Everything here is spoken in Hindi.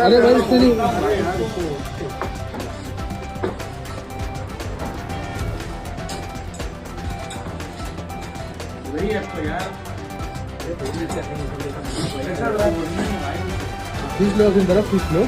अरे भाई इससे नहीं वही आपको यार खींच लो अपनी तरफ खींच लो